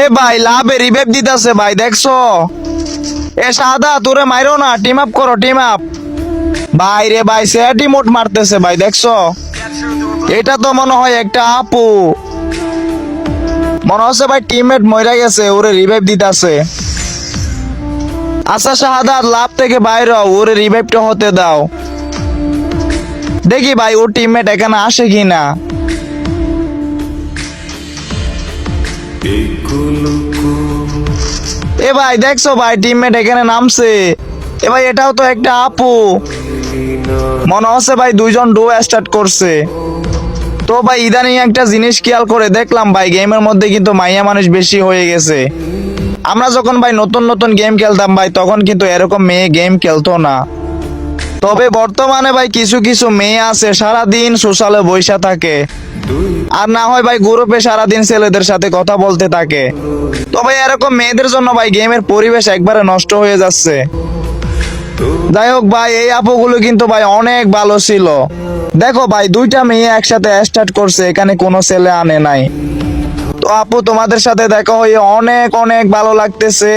এ ভাই লাভে রিভাইভ দিতেছে ভাই, দেখছো? এ সাদা তোরে মাইরো না, টিম আপ করো, টিম আপ। ভাই রে ভাই, সেটি মোট মারতেছে ভাই, দেখছো? এটা তো মনে হয় একটা আপু, মনে হচ্ছে ভাই টিমমেট মরে গেছে, ওরে রিভাইভ দিতেছে। আচ্ছা শাহাদাত, লাভ থেকে বাইরে হও, ওরে রিভাইভটা হতে দাও। দেখি ভাই ওর টিমমেট এখানে আসে কিনা। এ ভাই দেখছো ভাই, টিমমেট এখানে নামছে। এ ভাই এটাও তো একটা আপু, মনে হচ্ছে ভাই দুইজন ডো স্টার্ট করছে। তো ভাই ইদানিং একটা জিনিস খেয়াল করে দেখলাম ভাই, গেমের মধ্যে কিন্তু মাইয়া মানুষ বেশি হয়ে গেছে। আমরা যখন ভাই নতুন নতুন গেম খেলতাম ভাই, তখন কিন্তু এরকম মেয়ে গেম খেলতো না। তবে বর্তমানে ভাই কিছু কিছু মেয়ে আছে সারাদিন সোশ্যালে বইসা থাকে, আর না হয় ভাই গ্রুপে সারাদিন ছেলেদের সাথে কথা বলতে থাকে। তবে এরকম মেয়েদের জন্য ভাই গেমের পরিবেশ একবারে নষ্ট হয়ে যাচ্ছে। যাই হোক ভাই, এই আপুগুলো কিন্তু ভাই অনেক ভালো ছিল। দেখো ভাই, দুইটা মেয়ে একসাথে স্টার্ট করছে, এখানে কোনো ছেলে আনে নাই। তো আপু, তোমাদের সাথে দেখা হয়ে অনেক অনেক ভালো লাগতেছে।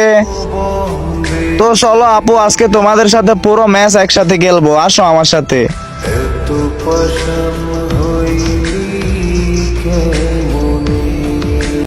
তো চলো আপু, আজকে তোমাদের সাথে পুরো ম্যাচ একসাথে খেলবো, আসো আমার সাথে।